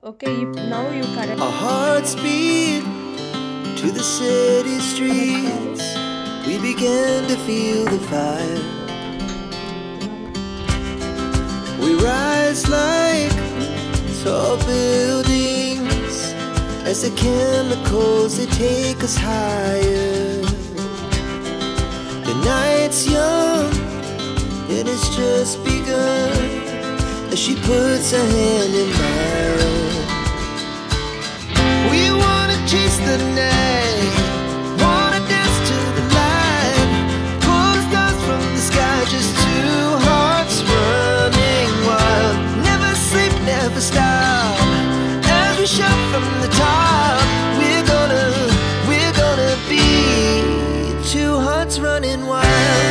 Okay, now you correct. Our hearts beat to the city streets. We began to feel the fire. We rise like tall buildings as the chemicals they take us higher. The night's young and it's just begun as she puts her hand in mine. We wanna chase the night, wanna dance to the light, pull the stars from the sky, just two hearts running wild. Never sleep, never stop, as we shout from the top. We're gonna be two hearts running wild.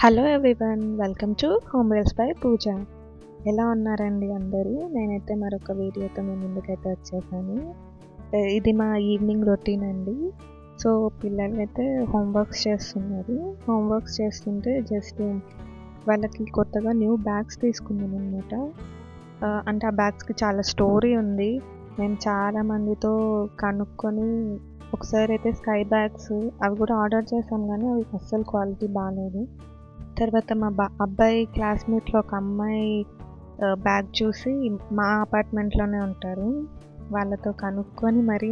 Hello everyone, welcome to home reels by Pooja. ఎలా ఉన్నారండి అందరూ? నేనైతే మరొక వీడియోతో మీ ముందుకైతే వచ్చేసాను. ఇది మా ఈవినింగ్ రొటీన్ అండి. సో పిల్లలైతే హోంవర్క్స్ చేస్తున్నారు. హోంవర్క్స్ చేస్తుంటే జస్ట్ వాళ్ళకి కొత్తగా న్యూ బ్యాగ్స్ తీసుకున్నాను అనమాట. అంటే ఆ బ్యాగ్స్కి చాలా స్టోరీ ఉంది. మేము చాలామందితో కనుక్కొని ఒకసారి అయితే స్కై బ్యాగ్స్ అవి కూడా ఆర్డర్ చేసాం, కానీ అవి అస్సలు క్వాలిటీ బాగాలేదు. తర్వాత మా అబ్బాయి క్లాస్మేట్లో ఒక అమ్మాయి బ్యాగ్ చూసి, మా అపార్ట్మెంట్లోనే ఉంటారు, వాళ్ళతో కనుక్కొని మరి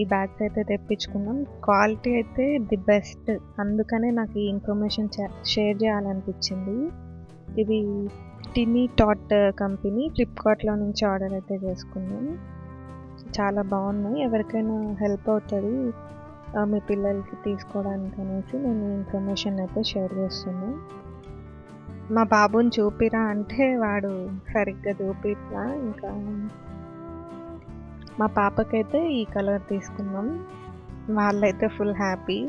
ఈ బ్యాగ్స్ అయితే తెప్పించుకున్నాం. క్వాలిటీ అయితే ది బెస్ట్, అందుకనే నాకు ఈ ఇన్ఫర్మేషన్ షేర్ చేయాలనిపించింది. ఇది టినీ టాట్ కంపెనీ, ఫ్లిప్కార్ట్లో నుంచి ఆర్డర్ అయితే చేసుకున్నాం. చాలా బాగున్నాయి, ఎవరికైనా హెల్ప్ అవుతుంది మీ పిల్లలకి తీసుకోవడానికి అనేసి నేను ఇన్ఫర్మేషన్ అయితే షేర్ చేస్తున్నాను. మా బాబుని చూపిరా అంటే వాడు సరిగ్గా చూపిట్లా. ఇంకా మా పాపకైతే ఈ కలర్ తీసుకున్నాం. వాళ్ళైతే ఫుల్ హ్యాపీ.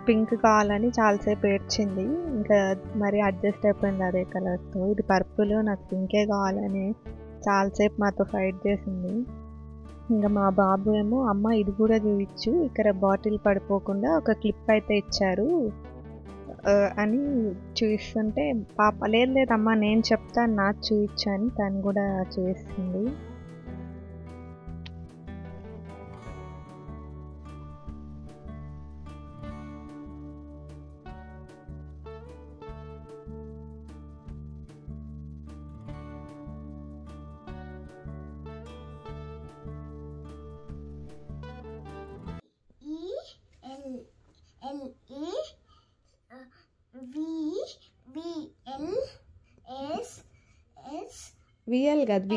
పింక్ కావాలని చాలాసేపు ఏడ్చింది, ఇంకా మరి అడ్జస్ట్ అయిపోయింది అదే కలర్తో. ఇది పర్పుల్, నాకు పింకే కావాలని చాలాసేపు మాతో ఫైట్ చేసింది. ఇంకా మా బాబు ఏమో, అమ్మ ఇది కూడా చూపించు, ఇక్కడ బాటిల్ పడిపోకుండా ఒక క్లిప్ అయితే ఇచ్చారు అని చూపిస్తుంటే, పాప లేదు లేదమ్మా నేను చెప్తాను నాకు చూపించు అని తను కూడా చూపిస్తుంది. విఎల్ కదా,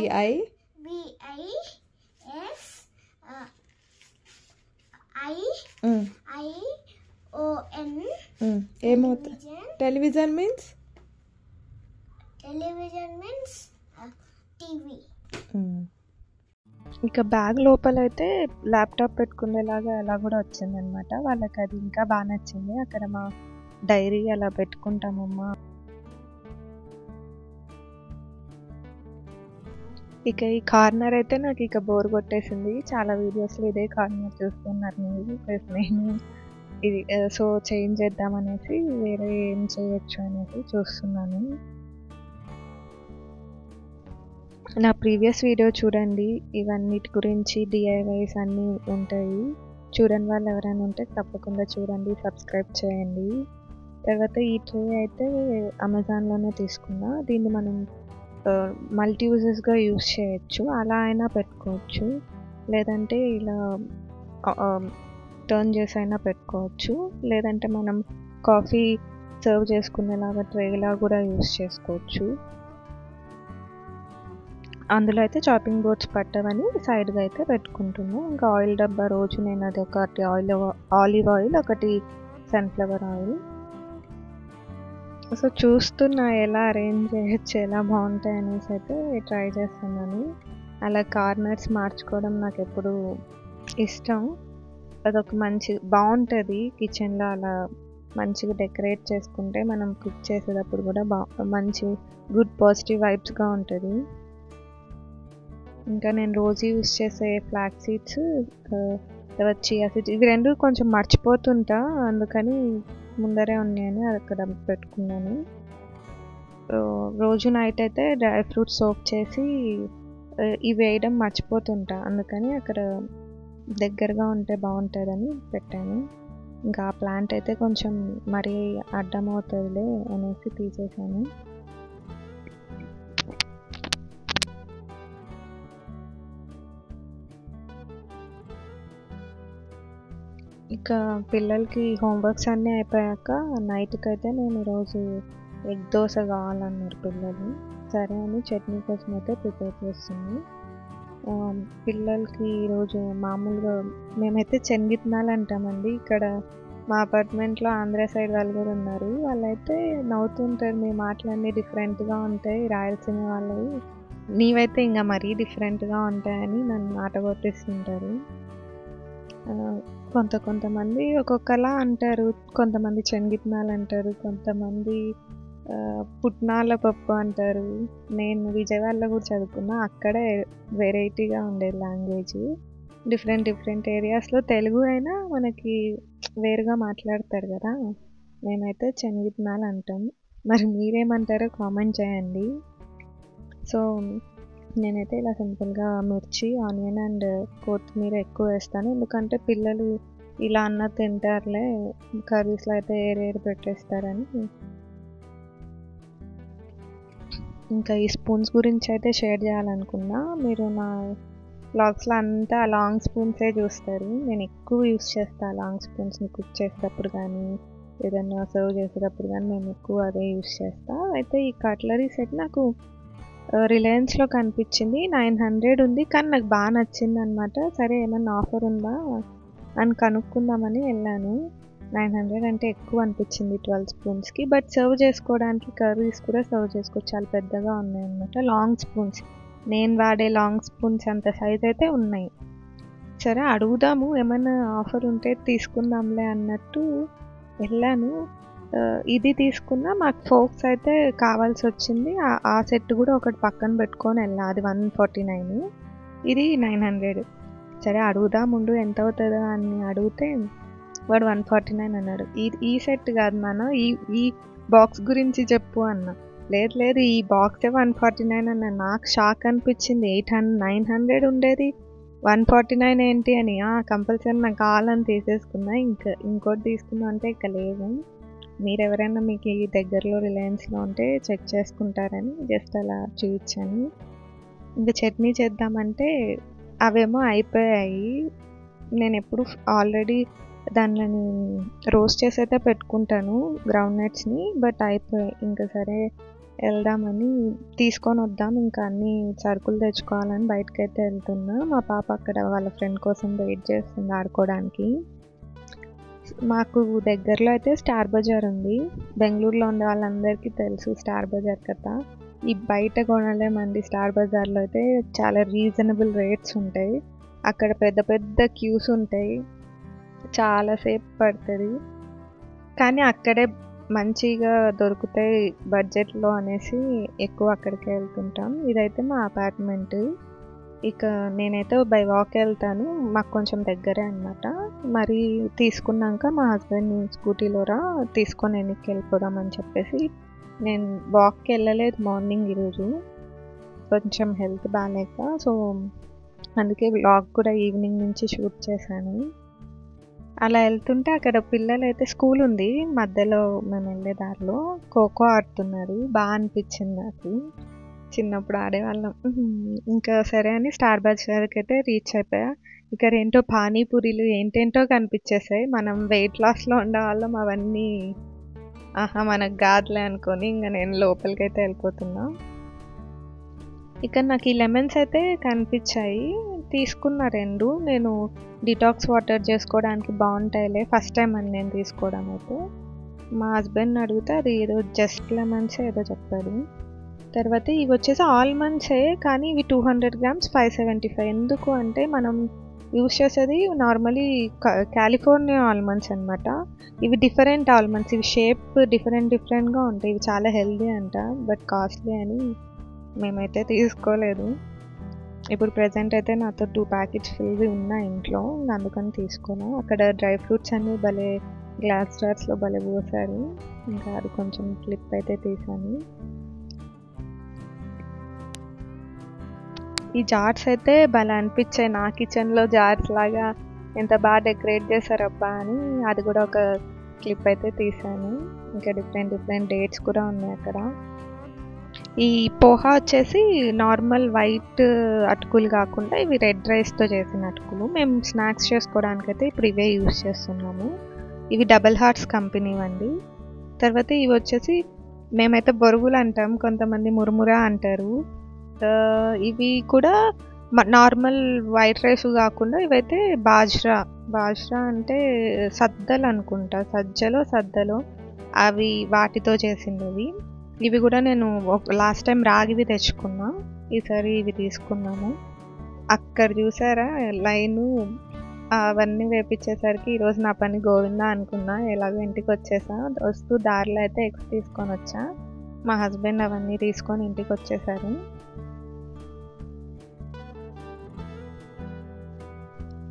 ఏమవుతుంది? Television means TV. ఇక బ్యాగ్ లోపల అయితే ల్యాప్టాప్ పెట్టుకునేలాగా అలా కూడా వచ్చిందనమాట. వాళ్ళకి అది ఇంకా బాగా నచ్చింది. అక్కడ మా డైరీ అలా పెట్టుకుంటామమ్మా. ఇక ఈ కార్నర్ అయితే నాకు ఇక బోర్ కొట్టేసింది. చాలా వీడియోస్లో ఇదే కార్నర్ చూస్తున్నారు మీరు, ప్లస్ నేను ఇది సో చేంజ్ చేద్దామనేసి వేరే ఏం చేయొచ్చు అనేసి చూస్తున్నాను. నా ప్రీవియస్ వీడియో చూడండి, ఇవన్నిటి గురించి డిఐవైస్ అన్నీ ఉంటాయి. చూడని వాళ్ళు ఎవరైనా ఉంటే తప్పకుండా చూడండి, సబ్స్క్రైబ్ చేయండి. తర్వాత ఈ ట్రే అయితే అమెజాన్లోనే తీసుకున్నా. దీన్ని మనం మల్టీ యూజెస్గా యూజ్ చేయొచ్చు, అలా అయినా పెట్టుకోవచ్చు, లేదంటే ఇలా టర్న్ చేసి అయినా పెట్టుకోవచ్చు, లేదంటే మనం కాఫీ సర్వ్ చేసుకునేలాగా ట్రేలా కూడా యూజ్ చేసుకోవచ్చు. అందులో అయితే చాపింగ్ బోర్డ్స్ పట్టవని సైడ్గా అయితే పెట్టుకుంటున్నాను. ఇంకా ఆయిల్ డబ్బా రోజు నేను అది ఒకటి ఆలివ్ ఆయిల్, ఒకటి సన్ఫ్లవర్ ఆయిల్. సో చూస్తున్నా ఎలా అరేంజ్ చేయొచ్చు, ఎలా బాగుంటాయి అనేసి అయితే ట్రై చేస్తున్నాను. అలా కార్నర్స్ మార్చుకోవడం నాకు ఎప్పుడు ఇష్టం. అదొక మంచి బాగుంటుంది కిచెన్లో, అలా మంచిగా డెకరేట్ చేసుకుంటే మనం కుక్ చేసేటప్పుడు కూడా మంచి గుడ్ పాజిటివ్ వైబ్స్గా ఉంటుంది. ఇంకా నేను రోజు యూస్ చేసే ఫ్లాక్ సీడ్స్ తర్వాత చియా సీడ్స్ ఇవి 2 కొంచెం మర్చిపోతుంటా. అందుకని ముందరే ఉన్నాయని అక్కడ పెట్టుకున్నాను. రోజు నైట్ అయితే డ్రై ఫ్రూట్స్ సోక్ చేసి ఇవి వేయడం మర్చిపోతుంటా. అందుకని అక్కడ దగ్గరగా ఉంటే బాగుంటుందని పెట్టాను. ఇంకా ఆ ప్లాంట్ అయితే కొంచెం మరీ అడ్డమవుతుందిలే అనేసి తీసేసాను. ఇక పిల్లలకి హోంవర్క్స్ అన్నీ అయిపోయాక నైట్కి అయితే నేను ఈరోజు ఎగ్ దోశ కావాలన్నారు పిల్లలు. సరే అని చట్నీ కోసం అయితే ప్రిపేర్ చేస్తున్నాను. పిల్లలకి ఈరోజు మామూలుగా మేమైతే శనగిత్తనాలు అంటామండి. ఇక్కడ మా అపార్ట్మెంట్లో ఆంధ్ర సైడ్ వాళ్ళు కూడా ఉన్నారు. వాళ్ళైతే నవ్వుతుంటారు, మీ మాటలన్నీ డిఫరెంట్గా ఉంటాయి రాయలసీమ వాళ్ళవి, నీవైతే ఇంకా మరీ డిఫరెంట్గా ఉంటాయని నన్ను మాట కొట్టిస్తుంటారు. కొంతమంది ఒక్కొక్కలా అంటారు. కొంతమంది శనగిత్తనాలు అంటారు, కొంతమంది పుట్నాల పప్పు అంటారు. నేను విజయవాడలో కూడా చదువుకున్నా, అక్కడే వెరైటీగా ఉండేది లాంగ్వేజ్. డిఫరెంట్ ఏరియాస్లో తెలుగు అయినా మనకి వేరుగా మాట్లాడతారు కదా. మేమైతే శనగిత్తనాలు అంటాం. మరి మీరేమంటారో కామెంట్ చేయండి. సో నేనైతే ఇలా సింపుల్గా మిర్చి, ఆనియన్ అండ్ కొత్తిమీర ఎక్కువ వేస్తాను. ఎందుకంటే పిల్లలు ఇలా అన్న తింటారులే, కర్రీస్లో అయితే ఏరేరు పెట్టేస్తారని. ఇంకా ఈ స్పూన్స్ గురించి అయితే షేర్ చేయాలనుకున్నా. మీరు నా వ్లాగ్స్లో అంతా లాంగ్ స్పూన్సే చూస్తారు. నేను ఎక్కువ యూస్ చేస్తాను లాంగ్ స్పూన్స్ని కుక్ చేసేటప్పుడు కానీ ఏదైనా సర్వ్ చేసేటప్పుడు కానీ నేను ఎక్కువ అదే యూస్ చేస్తాను. అయితే ఈ కట్లరీ సెట్ నాకు రిలయన్స్లో కనిపించింది. 900 ఉంది, కానీ నాకు బాగా నచ్చింది అనమాట. సరే ఏమన్నా ఆఫర్ ఉందా అని కనుక్కుందామని వెళ్ళాను. 900 అంటే ఎక్కువ అనిపించింది 12 స్పూన్స్కి. బట్ సర్వ్ చేసుకోవడానికి కర్రీస్ కూడా సర్వ్ చేసుకోవచ్చు. చాలా పెద్దగా ఉన్నాయన్నమాట లాంగ్ స్పూన్స్. నేను వాడే లాంగ్ స్పూన్స్ అంత సైజ్ అయితే ఉన్నాయి. సరే అడుగుదాము, ఏమైనా ఆఫర్ ఉంటే తీసుకుందాంలే అన్నట్టు వెళ్ళాను. ఇది తీసుకున్నా మాకు ఫోక్స్ అయితే కావాల్సి వచ్చింది. ఆ సెట్ కూడా ఒకటి పక్కన పెట్టుకొని వెళ్ళా. అది 149, ఇది 900. సరే అడుగుదాం ముందు ఎంత అవుతుందో అని అడిగితే వాడు 149 అన్నాడు. ఈ సెట్ కాదు నాన్న, ఈ బాక్స్ గురించి చెప్పు అన్న. లేదు ఈ బాక్సే 149 అన్న. నాకు షాక్ అనిపించింది. 900 ఉండేది 149 ఏంటి అని. కంపల్సరీ నాకు కావాలని తీసేసుకున్నా. ఇంకోటి తీసుకున్నా అంటే ఇక లేదు. మీరు ఎవరైనా మీకు ఈ దగ్గరలో రిలయన్స్లో ఉంటే చెక్ చేసుకుంటారని జస్ట్ అలా చూపించాను. ఇంకా చట్నీ చేద్దామంటే అవేమో అయిపోయాయి. నేను ఎప్పుడు ఆల్రెడీ దానిని రోస్ట్ చేసి అయితే పెట్టుకుంటాను గ్రౌండ్ నట్స్ని, బట్ అయిపోయాయి. ఇంకా సరే వెళ్దామని తీసుకొని వద్దాం, ఇంకా అన్ని సరుకులు తెచ్చుకోవాలని బయటకైతే వెళ్తున్నా. మా పాప అక్కడ వాళ్ళ ఫ్రెండ్ కోసం వెయిట్ చేస్తుంది ఆడుకోవడానికి. మాకు దగ్గరలో అయితే స్టార్ బజార్ ఉంది. బెంగళూరులో ఉండే వాళ్ళందరికీ తెలుసు స్టార్ బజార్ కదా. ఈ బయట కొనలేమండి, స్టార్ బజార్లో అయితే చాలా రీజనబుల్ రేట్స్ ఉంటాయి. అక్కడ పెద్ద క్యూస్ ఉంటాయి, చాలాసేపు పడుతుంది. కానీ అక్కడే మంచిగా దొరుకుతాయి బడ్జెట్లో అనేసి ఎక్కువ అక్కడికే వెళ్తుంటాం. ఇదైతే మా అపార్ట్మెంట్. ఇక నేనైతే బై వాక్ వెళ్తాను, మాకు కొంచెం దగ్గరే అనమాట. మరి తీసుకున్నాక మా హస్బెండ్ స్కూటీలో తీసుకొని వెనక్కి వెళ్ళిపోదామని చెప్పేసి నేను వాక్కి వెళ్ళలేదు మార్నింగ్ ఈరోజు, కొంచెం హెల్త్ బాగాలేక. సో అందుకే వ్లాగ్ కూడా ఈవినింగ్ నుంచి షూట్ చేశాను. అలా వెళ్తుంటే అక్కడ పిల్లలు అయితే స్కూల్ ఉంది మధ్యలో, మేము వెళ్ళే దారిలో ఖోఖో ఆడుతున్నారు. బాగా అనిపించింది నాకు, చిన్నప్పుడు ఆడేవాళ్ళం. ఇంకా సరే అని స్టార్ బజార్కి అయితే రీచ్ అయిపోయా. ఇక్కడ ఏంటో పానీపూరీలు ఏంటేంటో కనిపించేసాయి. మనం వెయిట్ లాస్లో ఉండేవాళ్ళం, అవన్నీ మనకు కాదులే అనుకొని ఇంకా నేను లోపలికి అయితే వెళ్ళిపోతున్నా. ఇక్కడ నాకు ఈ లెమన్స్ అయితే కనిపించాయి, తీసుకున్న 2. నేను డిటాక్స్ వాటర్ చేసుకోవడానికి బాగుంటాయిలే, ఫస్ట్ టైం అని నేను తీసుకోవడం. అయితే మా హస్బెండ్ అడిగితే అది ఏదో జస్ట్ లెమన్స్ ఏదో చెప్పాడు. తర్వాత ఇవి వచ్చేసి ఆల్మండ్సే, కానీ ఇవి 200 grams 575. ఎందుకు అంటే మనం యూస్ చేసేది నార్మలీ కాలిఫోర్నియా ఆల్మండ్స్ అనమాట. ఇవి డిఫరెంట్ ఆల్మండ్స్, ఇవి షేప్ డిఫరెంట్గా ఉంటాయి. ఇవి చాలా హెల్దీ అంట, బట్ కాస్ట్లీ అని మేమైతే తీసుకోలేదు. ఇప్పుడు ప్రెజెంట్ అయితే నాతో 2 ప్యాకెట్స్ ఫుల్‌వి ఉన్నాయి ఇంట్లో. అందుకని తీసుకున్నా. అక్కడ డ్రై ఫ్రూట్స్ అన్నీ భలే గ్లాస్ జార్స్‌లో భలే పోసారు. ఇంకా అది కొంచెం క్లిప్ అయితే తీశాను. ఈ జార్స్ అయితే భలే అనిపించాయి. నా కిచెన్‌లో జార్స్ లాగా ఎంత బాగా డెకరేట్ చేశారబ్బా అని అది కూడా ఒక క్లిప్ అయితే తీశాను. ఇంకా డిఫరెంట్ డేట్స్ కూడా ఉన్నాయి అక్కడ. ఈ పోహా వచ్చేసి నార్మల్ వైట్ అటుకులు కాకుండా ఇవి రెడ్ రైస్తో చేసిన అటుకులు. మేము స్నాక్స్ చేసుకోవడానికైతే ఇప్పుడు ఇవే యూస్ చేస్తున్నాము. ఇవి డబల్ హార్ట్స్ కంపెనీ అండి. తర్వాత ఇవి వచ్చేసి మేమైతే బొరుగులు అంటాం, కొంతమంది మురుమురా అంటారు. ఇవి కూడా నార్మల్ వైట్ రైస్ కాకుండా ఇవైతే బాజ్రా అంటే సద్దలు అనుకుంటా, సద్దలో అవి వాటితో చేసినవి. ఇవి కూడా నేను లాస్ట్ టైం రాగివి తెచ్చుకున్నా, ఈసారి ఇవి తీసుకున్నాము. అక్కడ చూసారా లైను, అవన్నీ వేపించేసరికి ఈరోజు నా పని గోవిందా అనుకున్నా. ఎలాగో ఇంటికి వచ్చేసా. వస్తూ దారిలో అయితే ఎగ్స్ తీసుకొని వచ్చా. మా హస్బెండ్ అవన్నీ తీసుకొని ఇంటికి వచ్చేసారు.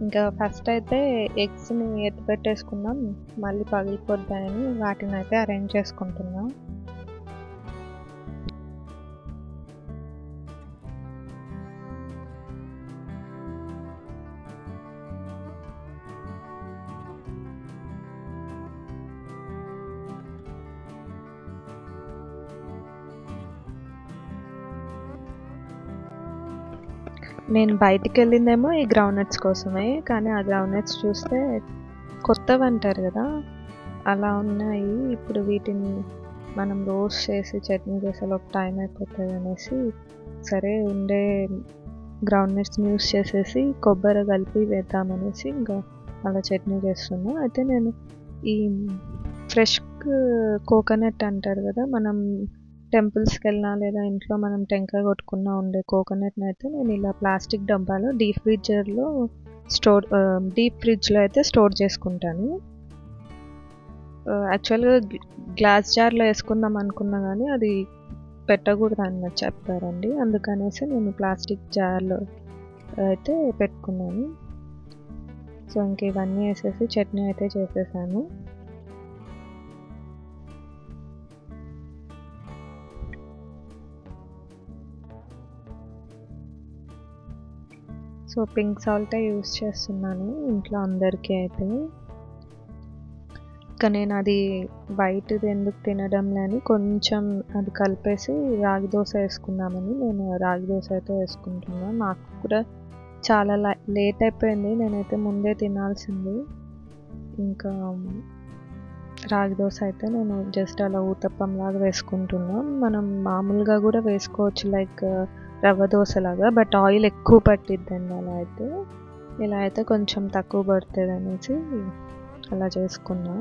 ఇంకా ఫస్ట్ అయితే ఎగ్స్ని ఎత్తి పెట్టేసుకున్నాం, మళ్ళీ పగిలిపోద్దాయని వాటిని అయితే అరేంజ్ చేసుకుంటున్నాం. నేను బయటికి వెళ్ళిందేమో ఈ గ్రౌండ్నట్స్ కోసమే, కానీ ఆ గ్రౌండ్నట్స్ చూస్తే కొత్తవి అంటారు కదా అలా ఉన్నాయి. ఇప్పుడు వీటిని మనం రోస్ట్ చేసి చట్నీ చేసేలోపు టైం అయిపోతుంది అనేసి సరే ఉండే గ్రౌండ్నట్స్ని యూస్ చేసేసి కొబ్బరి కలిపి వేద్దామనేసి ఇంకా అలా చట్నీ చేస్తున్నా. అయితే నేను ఈ ఫ్రెష్ కోకోనట్ అంటారు కదా, మనం టెంపుల్స్కి వెళ్ళినా లేదా ఇంట్లో మనం టెంకాయ కొట్టుకున్నా ఉండే కోకోనట్ని అయితే నేను ఇలా ప్లాస్టిక్ డబ్బాలో డీప్ ఫ్రిడ్జ్లో అయితే స్టోర్ చేసుకుంటాను. యాక్చువల్గా గ్లాస్ జార్లో వేసుకుందాం అనుకున్నా కానీ అది పెట్టకూడదు అన్నట్టు చెప్పారండి. అందుకనేసి నేను ప్లాస్టిక్ జార్లో అయితే పెట్టుకున్నాను. సో ఇంక ఇవన్నీ వేసేసి చట్నీ అయితే చేసేసాను. సో పింక్ సాల్టే యూస్ చేస్తున్నాను ఇంట్లో అందరికీ అయితే. ఇంకా నేను అది వైట్ది ఎందుకు తినడం లేని కొంచెం అది కలిపేసి రాగి దోశ వేసుకుందామని నేను రాగి దోశ అయితే వేసుకుంటున్నాను. నాకు కూడా చాలా లేట్ అయిపోయింది, నేనైతే ముందే తినాల్సింది. ఇంకా రాగి దోశ అయితే నేను జస్ట్ అలా ఊతప్పం లాగా వేసుకుంటున్నాను. మనం మామూలుగా కూడా వేసుకోవచ్చు లైక్ రవ్వ దోశలాగా, బట్ ఆయిల్ ఎక్కువ పట్టిద్దండి అలా అయితే. ఇలా అయితే కొంచెం తక్కువ పడుతుంది అనేసి అలా చేసుకున్నా.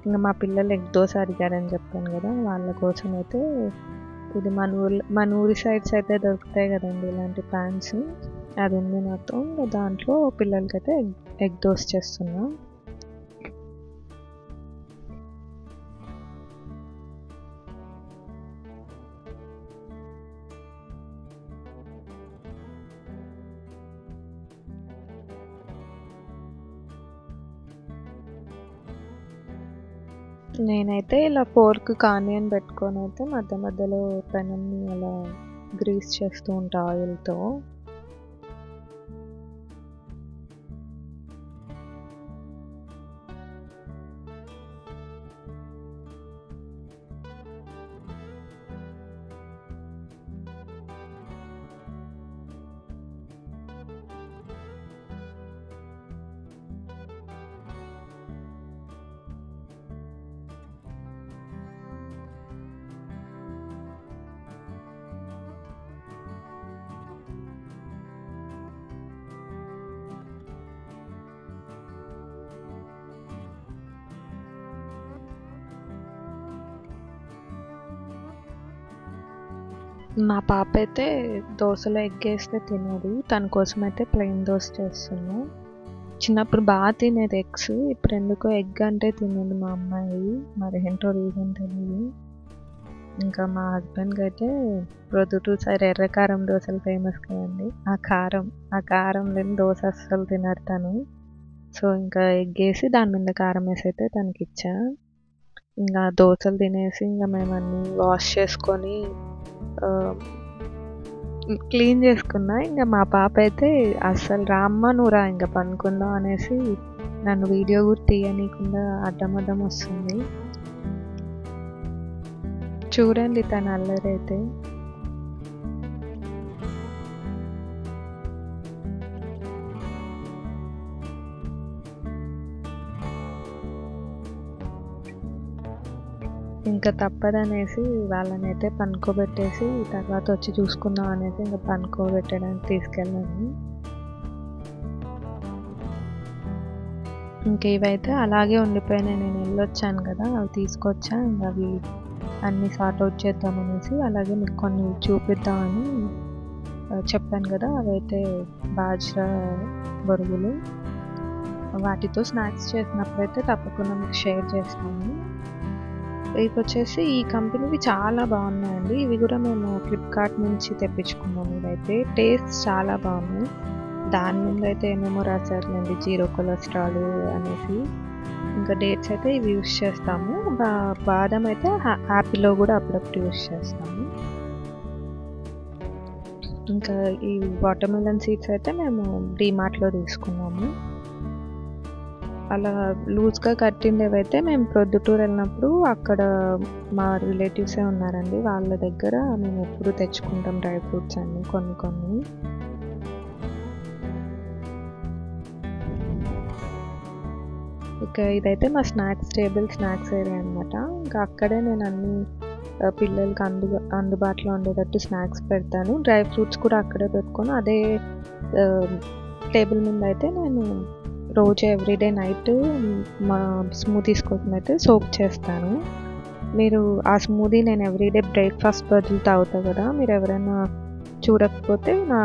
ఇంకా మా పిల్లలు ఎగ్ దోశ అడిగారని చెప్పాను కదా, వాళ్ళ కోసం అయితే ఇది మన ఊరి సైడ్స్ అయితే దొరుకుతాయి కదండి ఇలాంటి ప్యాన్స్, అది ఉంది నాతో. దాంట్లో పిల్లలకైతే ఎగ్ దోశ చేస్తున్నా. నేనైతే ఇలా ఫోర్క్ ఆనియన్ పెట్టుకొని అయితే మధ్యలో పెనంని అలా గ్రీస్ చేస్తూ ఉంటా ఆయిల్తో. మా పాప అయితే దోశలో ఎగ్ వేస్తే తినదు, తన కోసం అయితే ప్లెయిన్ దోశ చేస్తున్నా. చిన్నప్పుడు బాగా తినేది ఎగ్స్, ఇప్పుడు ఎందుకో ఎగ్ అంటే తినదు మా అమ్మాయి, మరి ఏంటో రీజన్ తెలియదు. ఇంకా మా హస్బెండ్కి అయితే ప్రొద్దుటూసారి ఎర్ర కారం దోశలు ఫేమస్ కదండి. ఆ కారం లేని దోశ అస్సలు తినడు తను. సో ఇంకా ఎగ్గేసి దాని మీద కారం వేసి అయితే తనకి ఇచ్చా. ఇంకా దోశలు తినేసి ఇంకా మేము అన్నీ వాష్ చేసుకొని క్లీన్ చేసుకున్నా. ఇంకా మా పాప అయితే అస్సలు రామ్మ నువ్వు రా ఇంకా పనుకుందాం అనేసి నన్ను వీడియో కూడా తీయనీయకుండా అడ్డం వస్తుంది. చూడండి తన అల్లరి అయితే. ఇంకా తప్పదనేసి వాళ్ళనైతే పనుకోబెట్టేసి తర్వాత వచ్చి చూసుకుందాం అనేసి ఇంకా పనుకోబెట్టడానికి తీసుకెళ్ళాను. ఇంక ఇవైతే అలాగే ఉండిపోయినాయి. నేను వెళ్ళొచ్చాను కదా, అవి తీసుకొచ్చా. ఇంకా అవి అన్నీ సార్ట్ అవుట్ చేద్దామనేసి అలాగే మీకు కొన్ని చూపిద్దామని చెప్పాను కదా. అవైతే బాజ్రా బొరుగులు, వాటితో స్నాక్స్ చేసినప్పుడైతే తప్పకుండా మీకు షేర్ చేస్తాను. ఇవి వచ్చేసి ఈ కంపెనీవి చాలా బాగున్నాయండి. ఇవి కూడా మేము ఫ్లిప్కార్ట్ నుంచి తెప్పించుకున్నాము. ఇవైతే టేస్ట్ చాలా బాగున్నాయి. దాని మీద అయితే ఏమేమో రాశారులేండి, 0 కొలెస్ట్రాల్ అనేసి. ఇంకా డేట్స్ అయితే ఇవి యూస్ చేస్తాము. బాదం అయితే యాపిల్లో కూడా అప్పుడప్పుడు యూస్ చేస్తాము. ఇంకా ఈ వాటర్ మిలన్ సీడ్స్ అయితే మేము డీమార్ట్లో తీసుకున్నాము. అలా లూజ్గా కట్టిండేవైతే మేము ప్రొద్దుటూరు వెళ్ళినప్పుడు అక్కడ మా రిలేటివ్సే ఉన్నారండి, వాళ్ళ దగ్గర మేము ఎప్పుడు తెచ్చుకుంటాం డ్రై ఫ్రూట్స్ అన్నీ కొన్ని. ఇక ఇదైతే మా స్నాక్స్ ఏరియా అనమాట. ఇంకా అక్కడే నేను అన్ని పిల్లలకి అందుబాటులో ఉండేటట్టు స్నాక్స్ పెడతాను. డ్రై ఫ్రూట్స్ కూడా అక్కడే పెట్టుకొని అదే టేబుల్ మీద అయితే నేను రోజు ఎవ్రీడే నైట్ మా స్మూతీస్ కోసం అయితే సోక్ చేస్తాను. మీరు ఆ స్మూదీ నేను ఎవ్రీడే బ్రేక్ఫాస్ట్ బదులు తాగుతా కదా, మీరు ఎవరైనా చూడకపోతే నా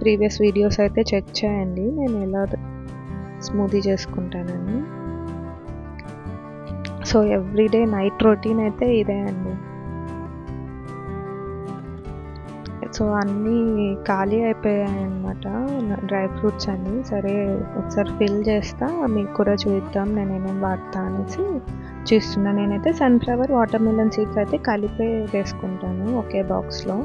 ప్రీవియస్ వీడియోస్ అయితే చెక్ చేయండి నేను ఎలా స్మూదీ చేసుకుంటానని. సో ఎవ్రీడే నైట్ రొటీన్ అయితే ఇదే అండి. సో అన్నీ ఖాళీ అయిపోయాయి అన్నమాట డ్రై ఫ్రూట్స్ అన్నీ. సరే ఒకసారి ఫిల్ చేస్తా, మీకు కూడా చూద్దాం నేను ఏమేమి వాడతా అనేసి చూస్తున్నా. నేనైతే సన్ఫ్లవర్, వాటర్ మిలన్ సీడ్స్ అయితే కలిపే వేసుకుంటాను ఒకే బాక్స్లో.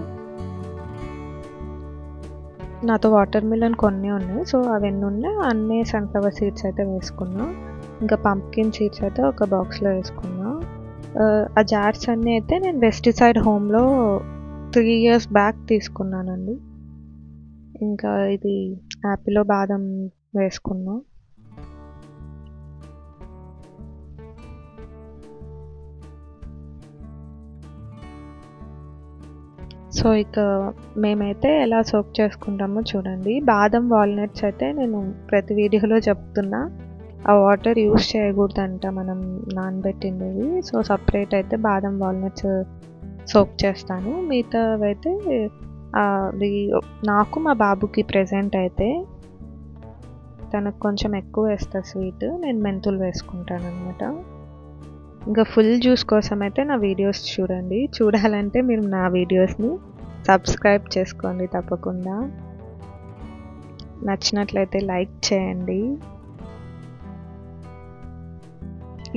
నాతో వాటర్ మిలన్ కొన్ని ఉన్నాయి, సో అవన్నీ ఉన్నాయి, అన్నీ సన్ఫ్లవర్ సీడ్స్ అయితే వేసుకున్నా. ఇంకా పంప్కిన్ సీడ్స్ అయితే ఒక బాక్స్లో వేసుకున్నా. ఆ జార్స్ అన్నీ అయితే నేను వెస్టిసైడ్ హోమ్లో 3 years బ్యాక్ తీసుకున్నానండి. ఇంకా ఇది యాపిల్లో బాదం వేసుకున్నా. సో ఇక మేమైతే ఎలా సోక్ చేసుకుంటామో చూడండి. బాదం వాల్నట్స్ అయితే నేను ప్రతి వీడియోలో చెప్తున్నా, ఆ వాటర్ యూస్ చేయకూడదంట మనం నానబెట్టినవి. సో సపరేట్ అయితే బాదం వాల్నట్స్ సోక్ చేస్తాను. మిగతావైతే అది నాకు మా బాబుకి ప్రెజెంట్ అయితే తనకు కొంచెం ఎక్కువ వేస్తా స్వీట్, నేను మెంతులు వేసుకుంటాను అనమాట. ఇంకా ఫుల్ జ్యూస్ కోసం అయితే నా వీడియోస్ చూడండి. చూడాలంటే మీరు నా వీడియోస్ని సబ్స్క్రైబ్ చేసుకోండి తప్పకుండా. నచ్చినట్లయితే లైక్ చేయండి.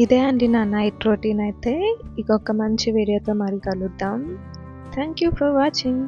ఇదే అండి నా నైట్ రొటీన్ అయితే. ఇంకొక మంచి వీడియోతో మరి కలుద్దాం. Thank you for watching.